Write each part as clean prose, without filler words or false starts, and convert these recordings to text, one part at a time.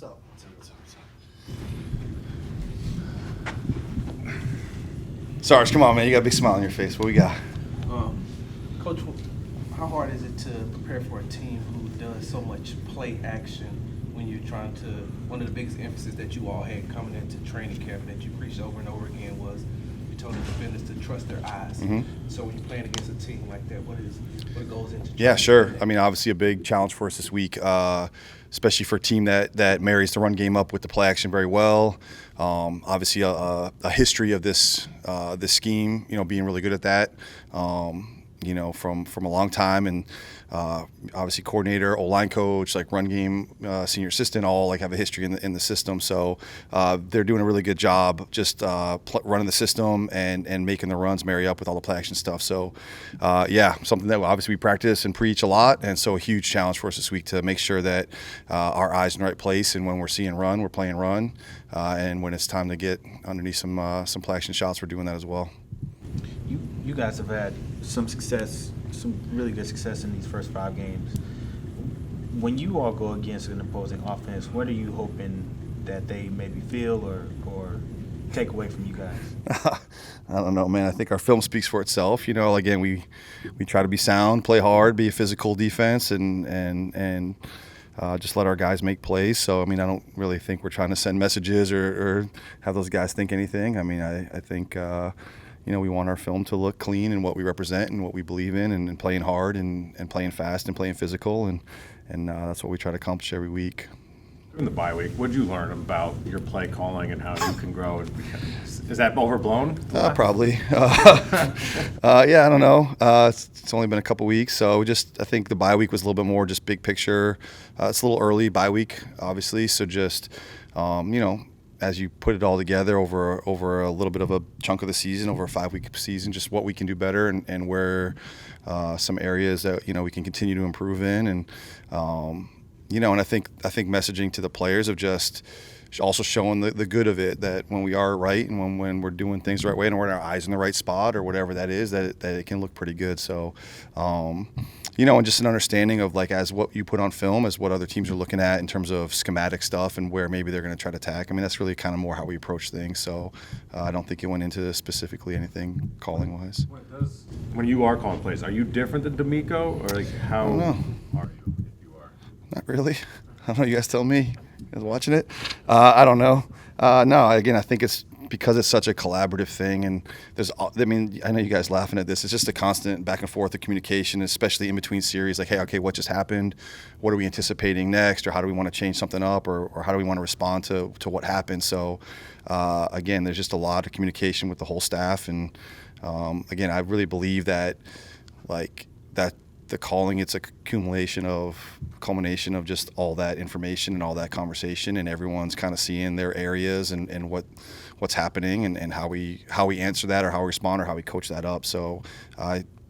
up? Sarge, come on, man. You got a big smile on your face. What we got? Coach, how hard is it to prepare for a team who does so much play action when you're trying to, one of the biggest emphasis that you all had coming into training camp that you preached over and over again was you told the defenders to trust their eyes. Mm-hmm. So when you're playing against a team like that, what goes into Yeah, sure. I mean, obviously a big challenge for us this week, especially for a team that marries the run game up with the play action very well. Obviously a history of this scheme, being really good at that. From a long time, and obviously coordinator, O-line coach, like run game, senior assistant, all like have a history in the system. So they're doing a really good job just running the system and making the runs marry up with all the play action stuff. So something that obviously we practice and preach a lot, and so a huge challenge for us this week to make sure that our eyes in the right place, and when we're seeing run, we're playing run, and when it's time to get underneath some play action shots, we're doing that as well. You guys have had some success, some really good success in these first 5 games. When you all go against an opposing offense, what are you hoping that they maybe feel or take away from you guys? I don't know, man. I think our film speaks for itself. Again, we try to be sound, play hard, be a physical defense, and just let our guys make plays. So, I mean, I don't really think we're trying to send messages or have those guys think anything. I mean, I think we want our film to look clean and what we represent and what we believe in, and playing hard and playing fast and playing physical, and that's what we try to accomplish every week. During the bye week, what did you learn about your play calling and how you can grow? Is that overblown? Probably. I don't know. It's only been a couple weeks, so I think the bye week was a little bit more just big picture. It's a little early bye week, obviously, so just as you put it all together over a little bit of a chunk of the season, over a 5-week season, just what we can do better and where some areas that we can continue to improve in, and I think messaging to the players of just also showing the good of it, that when we are right and when we're doing things the right way and we're in our eyes in the right spot or whatever that is, that it can look pretty good. So and just an understanding of like as what you put on film as what other teams are looking at in terms of schematic stuff and where maybe they're going to try to attack. I mean, that's really kind of more how we approach things. So I don't think it went into specifically anything calling wise. When you are calling plays, are you different than D'Amico, or like how are you if you are? Not really. I don't know. You guys tell me. You guys watching it? I don't know. No, again, I think it's because it's such a collaborative thing, and I know you guys laughing at this. It's just a constant back and forth of communication, especially in between series. Like, hey, okay, what just happened? What are we anticipating next? Or how do we want to change something up? Or how do we want to respond to what happened? So, again, there's just a lot of communication with the whole staff, and again, I really believe that, the calling, it's a culmination of just all that information and all that conversation, and everyone's kind of seeing their areas and what's happening and how we answer that or how we respond or how we coach that up. So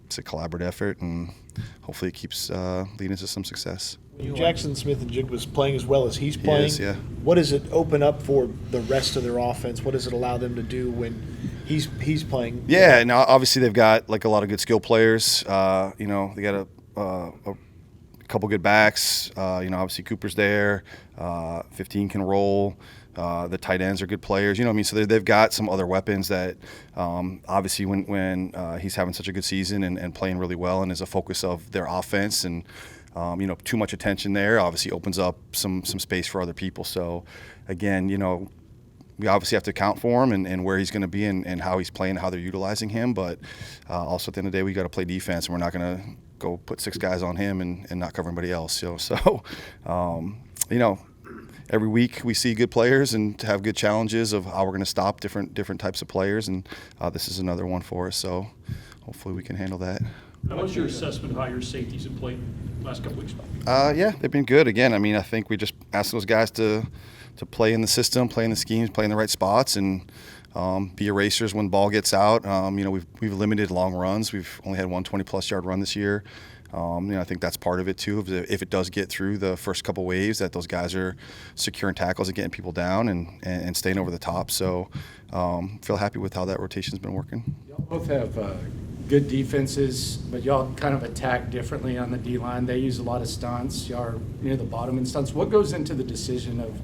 it's a collaborative effort, and hopefully it keeps leading to some success. Jackson Smith-Njigba's playing as well as he's playing. He is, yeah. What does it open up for the rest of their offense? What does it allow them to do when he's playing? Yeah, now obviously they've got like a lot of good skill players. They got a couple good backs. Obviously Cooper's there. 15 can roll. The tight ends are good players. So they've got some other weapons that obviously when he's having such a good season and playing really well and is a focus of their offense, and too much attention there obviously opens up some space for other people. So again, we obviously have to account for him and where he's going to be and how he's playing, how they're utilizing him. But also at the end of the day, we got to play defense, and we're not going to go put 6 guys on him and not cover anybody else. Every week we see good players and to have good challenges of how we're going to stop different types of players, and this is another one for us. So hopefully we can handle that. What's your assessment of how your safeties have played the last couple weeks? They've been good. Again, I think we just ask those guys to play in the system, play in the schemes, play in the right spots, and be erasers when the ball gets out. We've limited long runs. We've only had one 20-plus yard run this year. I think that's part of it too. If it does get through the first couple waves, that those guys are securing tackles and getting people down and staying over the top. So feel happy with how that rotation's been working. Y'all both have good defenses, but y'all kind of attack differently on the D-line. They use a lot of stunts. Y'all are near the bottom in stunts. What goes into the decision of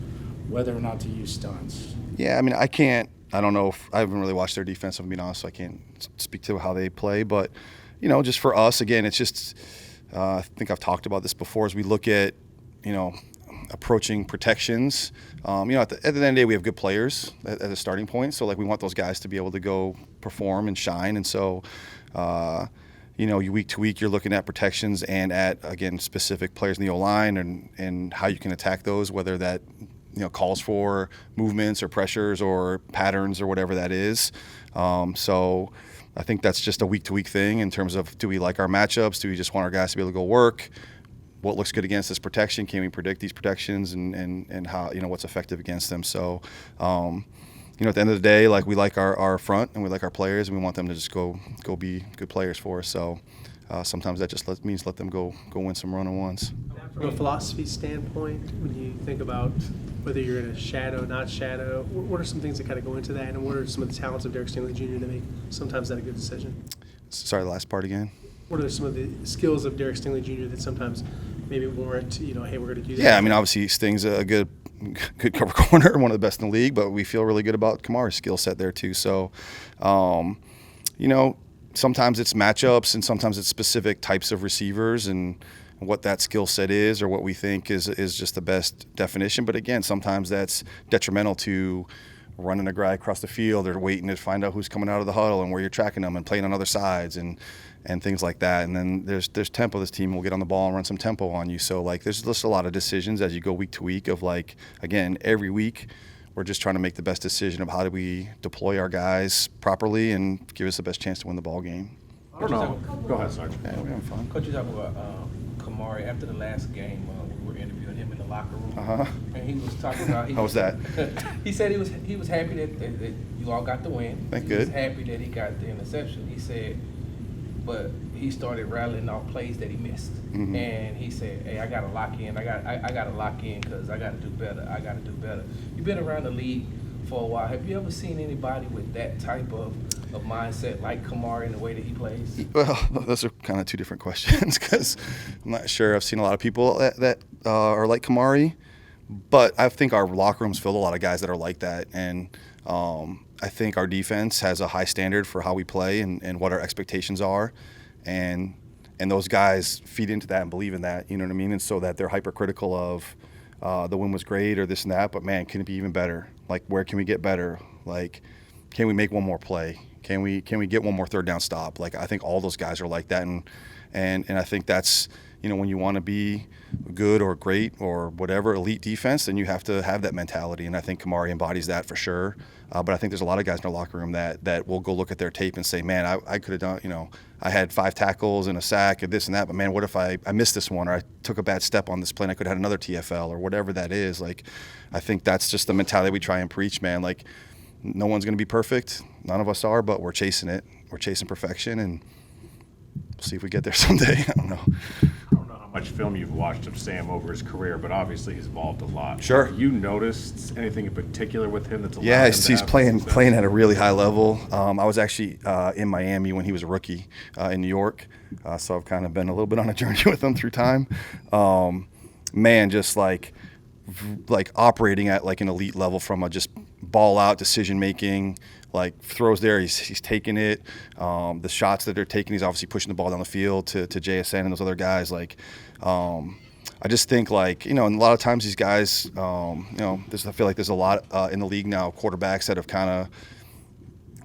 whether or not to use stunts. Yeah, I mean, I don't know if I haven't really watched their defense, if I'm being honest, so I can't speak to how they play. But, just for us, again, it's just, I think I've talked about this before, as we look at, approaching protections. At the end of the day, we have good players at a starting point. So, we want those guys to be able to go perform and shine. And so, week to week, you're looking at protections and at, again, specific players in the O-line and how you can attack those, whether that calls for movements or pressures or patterns or whatever that is. So I think that's just a week-to-week thing in terms of, do we like our matchups? Do we just want our guys to be able to go work? What looks good against this protection? Can we predict these protections and how, what's effective against them? So, at the end of the day, we like our front and we like our players and we want them to just go be good players for us. So sometimes that just means let them go win some run-on-ones. From a philosophy standpoint, when you think about whether you're going to shadow, not shadow, what are some things that kind of go into that, and what are some of the talents of Derek Stingley Jr. to make sometimes that a good decision? Sorry, the last part again? What are some of the skills of Derek Stingley Jr. that sometimes maybe warrant, hey, we're going to do that? Yeah, I mean, obviously Sting's a good cover corner, one of the best in the league, but we feel really good about Kamari's skill set there too. So, sometimes it's matchups and sometimes it's specific types of receivers and what that skill set is or what we think is just the best definition. But again, sometimes that's detrimental to running a guy across the field or waiting to find out who's coming out of the huddle and where you're tracking them and playing on other sides and things like that. And then there's tempo. This team will get on the ball and run some tempo on you. So there's just a lot of decisions as you go week to week of again, every week we're just trying to make the best decision of how do we deploy our guys properly and give us the best chance to win the ball game. I don't know. Go ahead, Sergeant. Yeah, we're having fun. Coach, you talk about Kamari after the last game. We were interviewing him in the locker room, and he was talking about. How was that? He said he was happy that you all got the win. Thank He good. was happy that he got the interception. He said, but he started rattling off plays that he missed, and he said, "Hey, I got to lock in. I got to lock in because I got to do better. I got to do better." You've been around the league for a while. Have you ever seen anybody with that type of mindset like Kamari in the way that he plays? Well, those are kind of two different questions because I'm not sure. I've seen a lot of people that are like Kamari, but I think our locker room's filled with a lot of guys that are like that. And I think our defense has a high standard for how we play and what our expectations are. And those guys feed into that and believe in that, you know what I mean? And so that they're hypercritical of the win was great or this and that, but man, can it be even better? Where can we get better? Can we make one more play? Can we get one more third down stop? I think all those guys are like that, and I think that's when you want to be good or great or whatever elite defense, then you have to have that mentality, and I think Kamari embodies that for sure. But I think there's a lot of guys in our locker room that will go look at their tape and say, man, I could have done, I had 5 tackles and a sack and this and that, but man, what if I missed this one or I took a bad step on this play and I could have had another TFL or whatever that is. I think that's just the mentality we try and preach, man. No one's going to be perfect. None of us are, but we're chasing it. We're chasing perfection, and we'll see if we get there someday. I don't know. I don't know how much film you've watched of Sam over his career, but obviously he's evolved a lot. Sure. Have you noticed anything in particular with him that's allowed Yeah, him to he's have playing success? at a really high level. I was actually in Miami when he was a rookie in New York, so I've kind of been a little bit on a journey with him through time. Man, just operating at an elite level from a just ball out decision making, throws there, he's taking it. The shots that they're taking, he's obviously pushing the ball down the field to JSN and those other guys. I just think and a lot of times these guys, I feel like there's a lot in the league now, quarterbacks that have kind of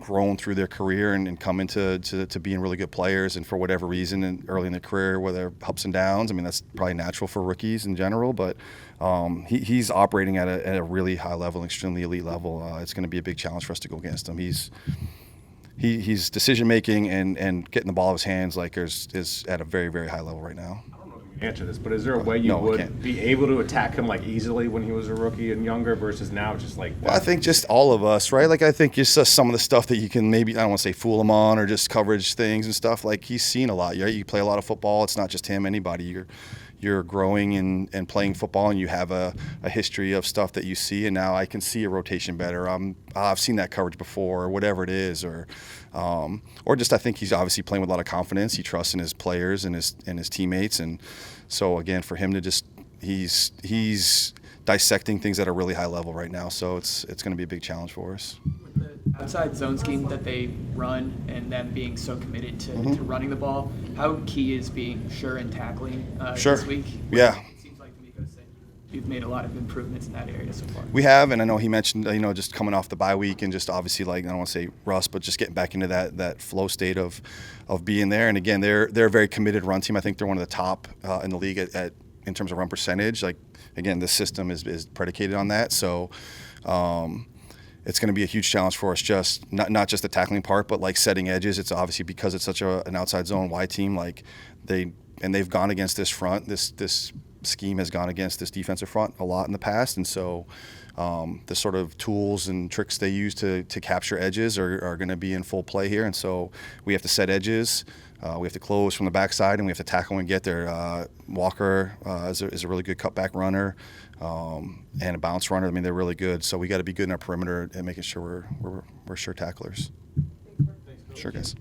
grown through their career and come into being really good players, and for whatever reason and early in their career, whether ups and downs, I mean that's probably natural for rookies in general, but he's operating at a really high level, extremely elite level. It's going to be a big challenge for us to go against him. He's decision making and getting the ball out of his hands is at a very, very high level right now. Answer this, but is there a way you No, I would can't. be able to attack him easily when he was a rookie and younger versus now just Well, I think just all of us, right? I think just some of the stuff that you can maybe, I don't want to say fool him on or just coverage things and stuff. He's seen a lot, right? You play a lot of football. It's not just him, anybody. You're growing and playing football, and you have a history of stuff that you see, and now I can see a rotation better. I've seen that coverage before, or whatever it is, or just I think he's obviously playing with a lot of confidence. He trusts in his players and his teammates, and so again, for him to just he's dissecting things at a really high level right now. So it's going to be a big challenge for us. With the outside zone scheme that they run and them being so committed to running the ball, how key is being sure in tackling Sure. this week? Yeah. It seems like D'Amico said you've made a lot of improvements in that area so far. We have, and I know he mentioned, just coming off the bye week and just obviously, like, I don't want to say rust, but just getting back into that flow state of being there. And again, they're a very committed run team. I think they're one of the top in the league at in terms of run percentage. Like, again, the system is predicated on that. So it's going to be a huge challenge for us, just not just the tackling part, but like setting edges. It's obviously because it's such an outside zone wide team. Like they've gone against this front. This scheme has gone against this defensive front a lot in the past, and so the sort of tools and tricks they use to capture edges are going to be in full play here. And so we have to set edges. We have to close from the backside, and we have to tackle and get there. Walker is a really good cutback runner and a bounce runner. I mean, they're really good. So we got to be good in our perimeter and making sure we're sure tacklers. Sure, guys.